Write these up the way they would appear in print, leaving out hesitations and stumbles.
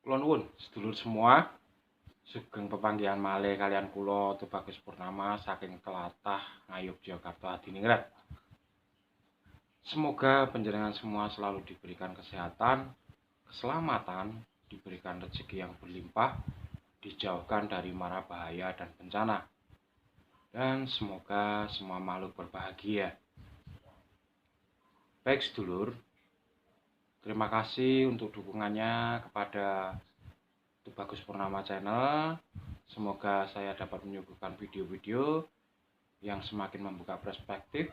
Kula nuwun sedulur semua, sugeng pepanggihan malih kalian kula Tubagus Purnama saking tlatah Ngayogyakarta Adiningrat. Semoga panjenengan semua selalu diberikan kesehatan, keselamatan, diberikan rezeki yang berlimpah, dijauhkan dari mara bahaya dan bencana. Dan semoga semua makhluk berbahagia. Baik sedulur, terima kasih untuk dukungannya kepada Tubagus Purnama Channel. Semoga saya dapat menyuguhkan video-video yang semakin membuka perspektif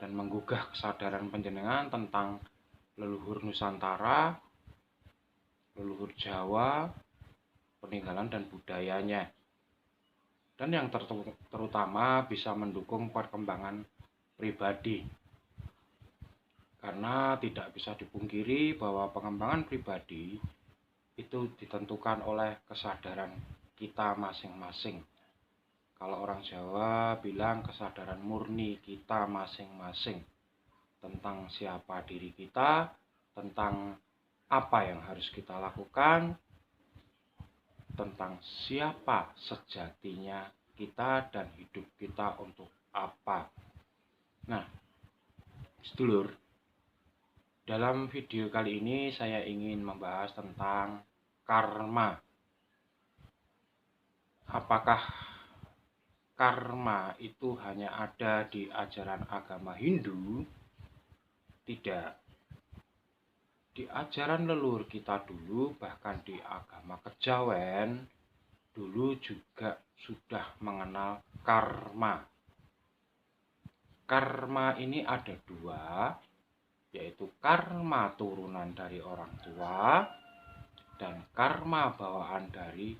dan menggugah kesadaran panjenengan tentang leluhur Nusantara, leluhur Jawa, peninggalan dan budayanya. Dan yang terutama bisa mendukung perkembangan pribadi. Karena tidak bisa dipungkiri bahwa pengembangan pribadi itu ditentukan oleh kesadaran kita masing-masing. Kalau orang Jawa bilang kesadaran murni kita masing-masing tentang siapa diri kita, tentang apa yang harus kita lakukan, tentang siapa sejatinya kita dan hidup kita untuk apa. Nah, sedulur, dalam video kali ini saya ingin membahas tentang karma. Apakah karma itu hanya ada di ajaran agama Hindu? Tidak. Di ajaran leluhur kita dulu, bahkan di agama kejawen, dulu juga sudah mengenal karma. Karma ini ada dua, yaitu karma turunan dari orang tua dan karma bawaan dari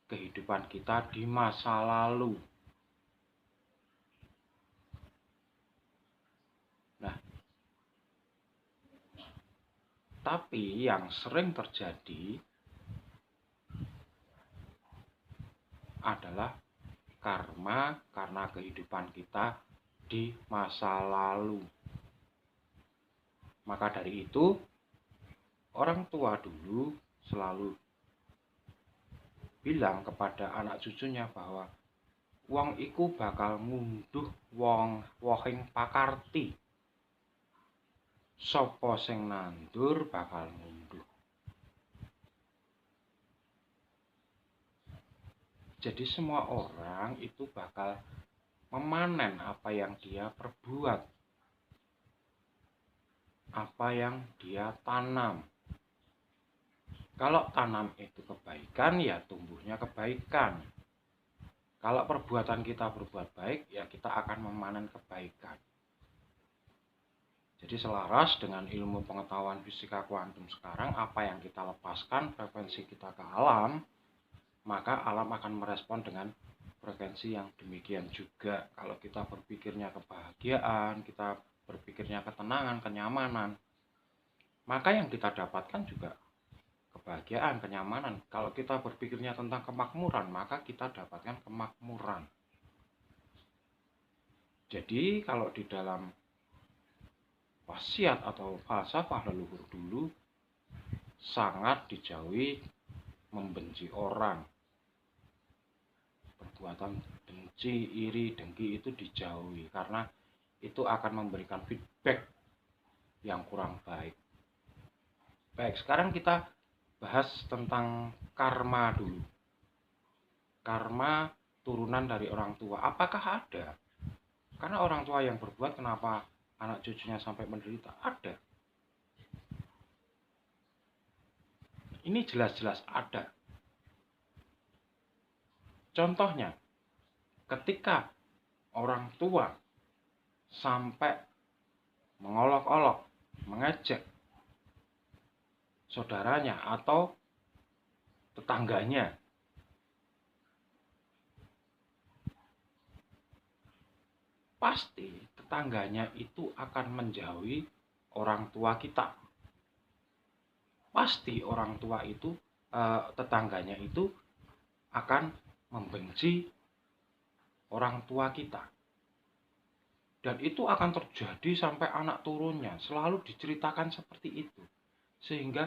kehidupan kita di masa lalu. Nah, tapi yang sering terjadi adalah karma karena kehidupan kita di masa lalu. Maka dari itu, orang tua dulu selalu bilang kepada anak cucunya bahwa wong iku bakal ngunduh wohing pakarti. Sapa sing nandur bakal ngunduh. Jadi semua orang itu bakal memanen apa yang dia perbuat, apa yang dia tanam. Kalau tanam itu kebaikan, ya tumbuhnya kebaikan. Kalau perbuatan kita berbuat baik, ya kita akan memanen kebaikan. Jadi selaras dengan ilmu pengetahuan fisika kuantum sekarang, apa yang kita lepaskan frekuensi kita ke alam, maka alam akan merespon dengan frekuensi yang demikian juga. Kalau kita berpikirnya kebahagiaan, kita berpikirnya ketenangan, kenyamanan, maka yang kita dapatkan juga kebahagiaan, kenyamanan. Kalau kita berpikirnya tentang kemakmuran, maka kita dapatkan kemakmuran. Jadi kalau di dalam wasiat atau falsafah leluhur dulu sangat dijauhi membenci orang. Perbuatan benci, iri, dengki itu dijauhi karena itu akan memberikan feedback yang kurang baik. Baik, sekarang kita bahas tentang karma dulu. Karma turunan dari orang tua. Apakah ada? Karena orang tua yang berbuat, kenapa anak cucunya sampai menderita? Ada. Ini jelas-jelas ada. Contohnya, ketika orang tua sampai mengolok-olok, mengejek saudaranya atau tetangganya, pasti tetangganya itu akan menjauhi orang tua kita. Pasti orang tua itu, tetangganya itu akan membenci orang tua kita. Dan itu akan terjadi sampai anak turunnya, selalu diceritakan seperti itu. Sehingga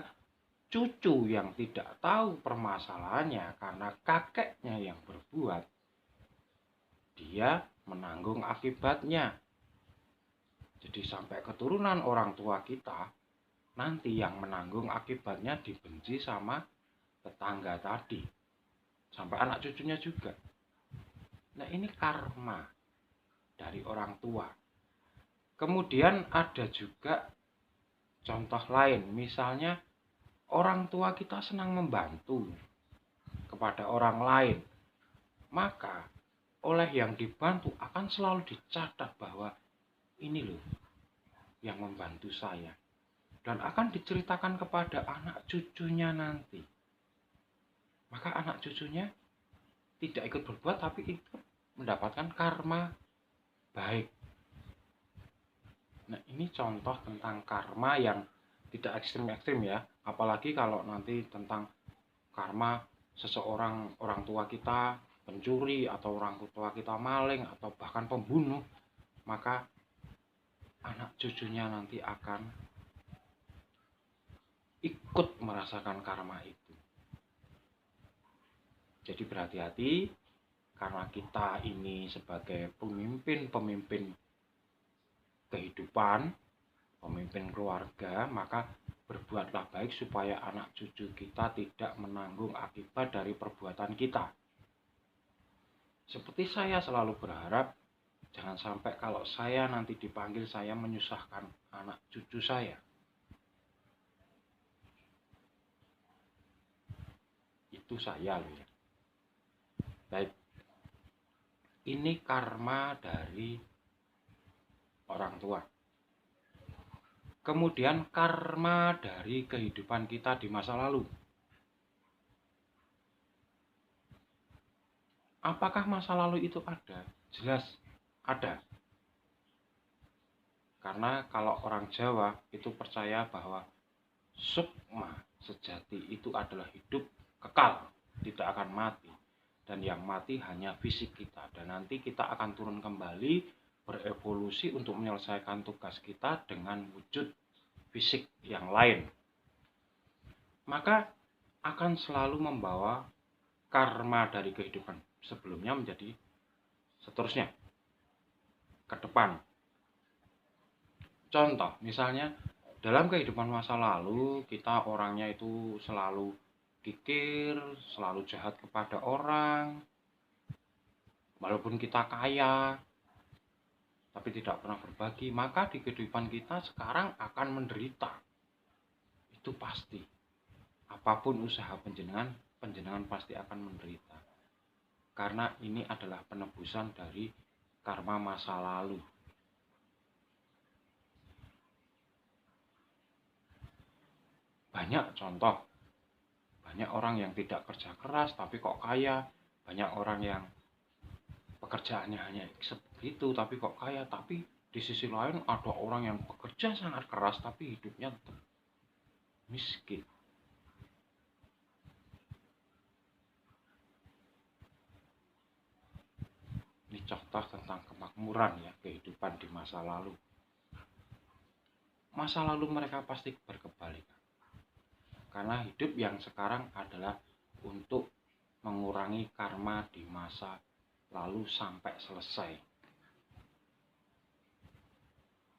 cucu yang tidak tahu permasalahannya karena kakeknya yang berbuat, dia menanggung akibatnya. Jadi sampai keturunan orang tua kita, nanti yang menanggung akibatnya dibenci sama tetangga tadi. Sampai anak cucunya juga. Nah, ini karma dari orang tua. Kemudian ada juga contoh lain, misalnya orang tua kita senang membantu kepada orang lain, maka oleh yang dibantu akan selalu dicatat bahwa ini loh yang membantu saya, dan akan diceritakan kepada anak cucunya nanti. Maka anak cucunya tidak ikut berbuat tapi ikut mendapatkan karma baik. Nah, ini contoh tentang karma yang tidak ekstrim-ekstrim ya. Apalagi kalau nanti tentang karma seseorang, orang tua kita pencuri, atau orang tua kita maling, atau bahkan pembunuh, maka anak cucunya nanti akan ikut merasakan karma itu. Jadi berhati-hati, karena kita ini sebagai pemimpin kehidupan, pemimpin keluarga, maka berbuatlah baik supaya anak cucu kita tidak menanggung akibat dari perbuatan kita. Seperti saya selalu berharap, jangan sampai kalau saya nanti dipanggil, saya menyusahkan anak cucu saya. Itu saya loh ya. Baik, ini karma dari orang tua. Kemudian karma dari kehidupan kita di masa lalu. Apakah masa lalu itu ada? Jelas ada. Karena kalau orang Jawa itu percaya bahwa sukma sejati itu adalah hidup kekal, tidak akan mati. Dan yang mati hanya fisik kita. Dan nanti kita akan turun kembali, berevolusi untuk menyelesaikan tugas kita dengan wujud fisik yang lain. Maka akan selalu membawa karma dari kehidupan sebelumnya menjadi seterusnya ke depan. Contoh, misalnya dalam kehidupan masa lalu kita orangnya itu selalu kikir, selalu jahat kepada orang, walaupun kita kaya tapi tidak pernah berbagi, maka di kehidupan kita sekarang akan menderita. Itu pasti. Apapun usaha penjenengan pasti akan menderita. Karena ini adalah penebusan dari karma masa lalu. Banyak contoh. Banyak orang yang tidak kerja keras tapi kok kaya. Banyak orang yang pekerjaannya hanya segitu tapi kok kaya. Tapi di sisi lain ada orang yang bekerja sangat keras tapi hidupnya tetap miskin. Ini contoh tentang kemakmuran ya, kehidupan di masa lalu. Masa lalu mereka pasti berkebalikan. Karena hidup yang sekarang adalah untuk mengurangi karma di masa lalu sampai selesai.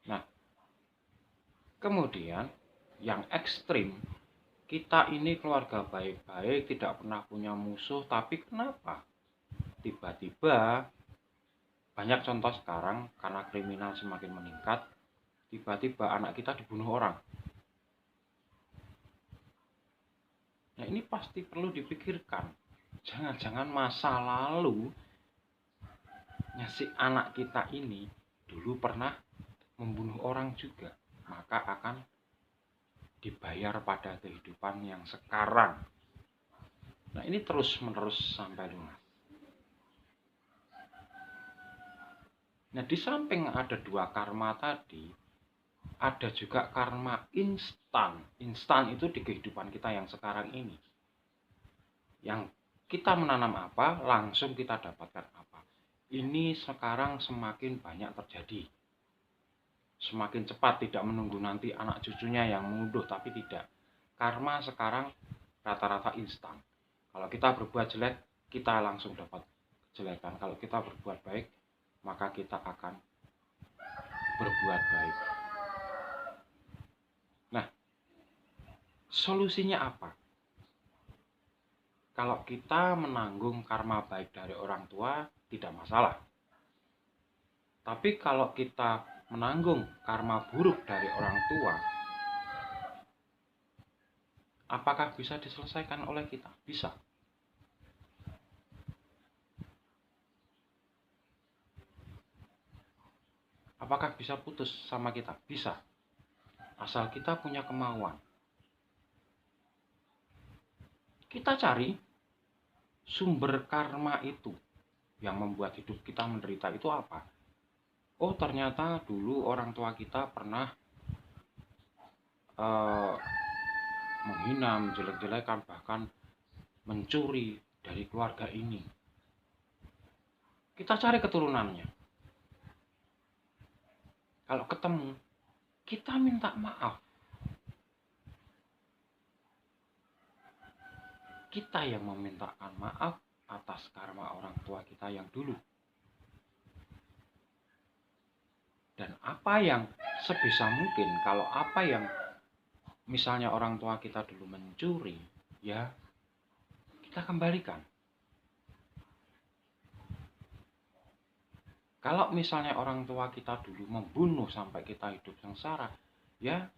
Nah, kemudian yang ekstrim, kita ini keluarga baik-baik, tidak pernah punya musuh, tapi kenapa tiba-tiba, banyak contoh sekarang karena kriminal semakin meningkat, tiba-tiba anak kita dibunuh orang. Nah, ini pasti perlu dipikirkan. Jangan-jangan masa lalu si anak kita ini dulu pernah membunuh orang juga, maka akan dibayar pada kehidupan yang sekarang. Nah, ini terus-menerus sampai lunas. Nah, di samping ada dua karma tadi, ada juga karma instan. Instan itu di kehidupan kita yang sekarang ini. Yang kita menanam apa, langsung kita dapatkan apa. Ini sekarang semakin banyak terjadi. Semakin cepat, tidak menunggu nanti anak cucunya yang mengunduh, tapi tidak. Karma sekarang rata-rata instan. Kalau kita berbuat jelek, kita langsung dapat kejelekan. Kalau kita berbuat baik, maka kita akan berbuat baik. Nah, solusinya apa? Kalau kita menanggung karma baik dari orang tua, tidak masalah. Tapi kalau kita menanggung karma buruk dari orang tua, apakah bisa diselesaikan oleh kita? Bisa. Apakah bisa putus sama kita? Bisa. Asal kita punya kemauan. Kita cari sumber karma itu yang membuat hidup kita menderita itu apa? Oh, ternyata dulu orang tua kita pernah menghina, menjelek-jelekan, bahkan mencuri dari keluarga ini. Kita cari keturunannya. Kalau ketemu, kita minta maaf. Kita yang memintakan maaf atas karma orang tua kita yang dulu. Dan apa yang sebisa mungkin, kalau apa yang misalnya orang tua kita dulu mencuri, ya kita kembalikan. Kalau misalnya orang tua kita dulu membunuh sampai kita hidup sengsara, ya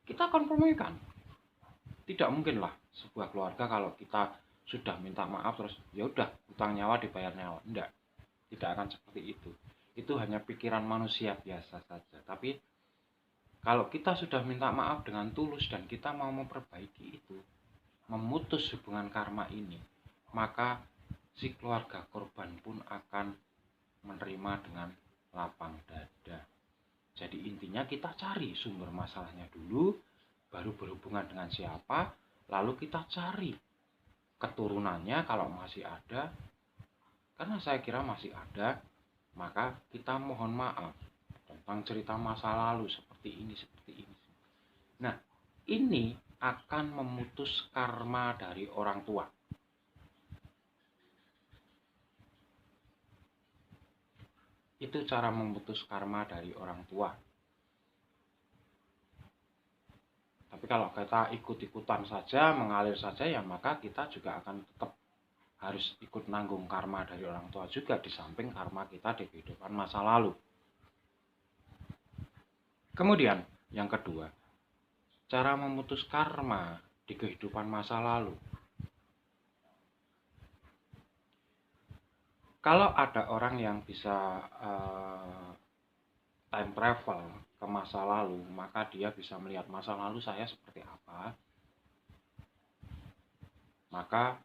kita kompromikan. Tidak mungkinlah sebuah keluarga kalau kita sudah minta maaf terus ya udah utang nyawa dibayar nyawa. Enggak. Tidak akan seperti itu. Itu hanya pikiran manusia biasa saja. Tapi kalau kita sudah minta maaf dengan tulus dan kita mau memperbaiki itu, memutus hubungan karma ini, maka si keluarga korban pun akan menerima dengan lapang dada. Jadi intinya kita cari sumber masalahnya dulu, baru berhubungan dengan siapa, lalu kita cari keturunannya kalau masih ada. Karena saya kira masih ada, maka kita mohon maaf tentang cerita masa lalu seperti ini. Nah, ini akan memutus karma dari orang tua. Itu cara memutus karma dari orang tua. Tapi kalau kita ikut-ikutan saja, mengalir saja, ya maka kita juga akan tetap harus ikut nanggung karma dari orang tua juga, di samping karma kita di kehidupan masa lalu. Kemudian, yang kedua, cara memutus karma di kehidupan masa lalu. Kalau ada orang yang bisa time travel ke masa lalu, maka dia bisa melihat masa lalu saya seperti apa, maka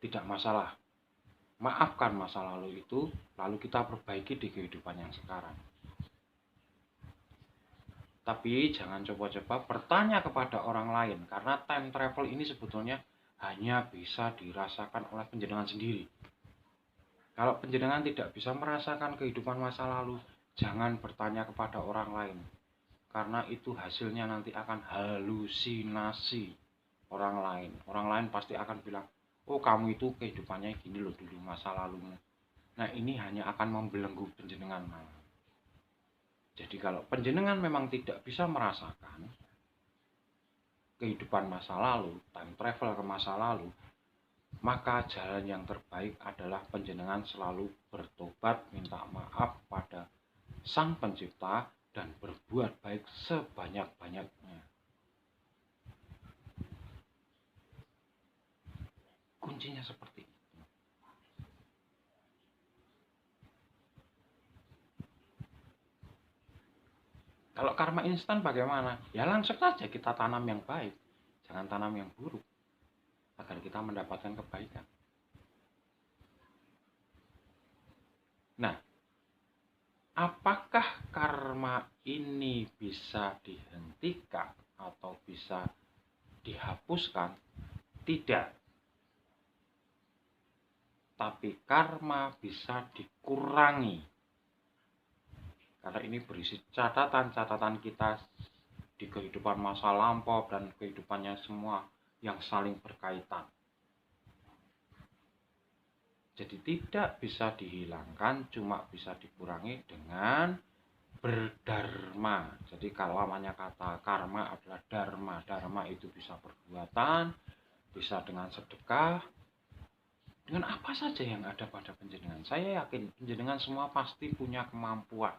tidak masalah. Maafkan masa lalu itu, lalu kita perbaiki di kehidupan yang sekarang. Tapi jangan coba-coba bertanya kepada orang lain, karena time travel ini sebetulnya hanya bisa dirasakan oleh panjenengan sendiri. Kalau panjenengan tidak bisa merasakan kehidupan masa lalu, jangan bertanya kepada orang lain. Karena itu hasilnya nanti akan halusinasi orang lain. Orang lain pasti akan bilang, oh kamu itu kehidupannya gini loh dulu masa lalumu. Nah ini hanya akan membelenggu panjenengan. Jadi kalau panjenengan memang tidak bisa merasakan kehidupan masa lalu, time travel ke masa lalu, maka jalan yang terbaik adalah panjenengan selalu bertobat, minta maaf pada Sang Pencipta, dan berbuat baik sebanyak-banyaknya. Kuncinya seperti itu. Kalau karma instan bagaimana? Ya langsung saja kita tanam yang baik, jangan tanam yang buruk, agar kita mendapatkan kebaikan. Nah, apakah karma ini bisa dihentikan atau bisa dihapuskan? Tidak. Tapi karma bisa dikurangi. Karena ini berisi catatan-catatan kita di kehidupan masa lampau dan kehidupannya semua yang saling berkaitan. Jadi tidak bisa dihilangkan, cuma bisa dikurangi dengan berdharma. Jadi kalau namanya kata karma adalah dharma. Dharma itu bisa perbuatan, bisa dengan sedekah, dengan apa saja yang ada pada panjenengan. Saya yakin panjenengan semua pasti punya kemampuan.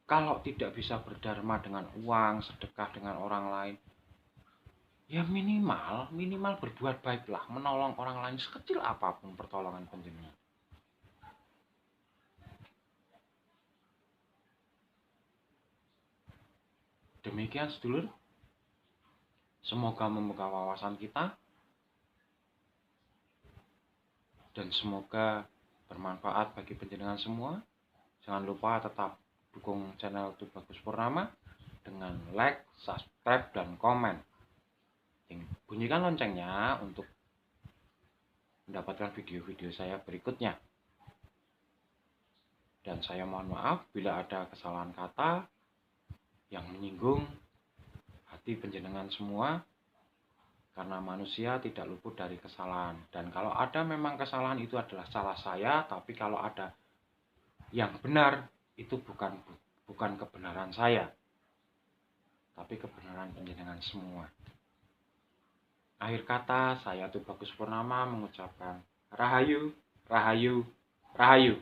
Kalau tidak bisa berdharma dengan uang, sedekah dengan orang lain, ya minimal berbuat baiklah, menolong orang lain sekecil apapun pertolongan panjenengan. Demikian sedulur, semoga membuka wawasan kita dan semoga bermanfaat bagi panjenengan semua. Jangan lupa tetap dukung channel Tubagus Purnama dengan like, subscribe, dan komen. Bunyikan loncengnya untuk mendapatkan video-video saya berikutnya. Dan saya mohon maaf bila ada kesalahan kata yang menyinggung hati panjenengan semua, karena manusia tidak luput dari kesalahan. Dan kalau ada memang kesalahan itu adalah salah saya, tapi kalau ada yang benar itu bukan kebenaran saya, tapi kebenaran panjenengan semua. Akhir kata, saya Tubagus Purnama mengucapkan Rahayu, Rahayu, Rahayu.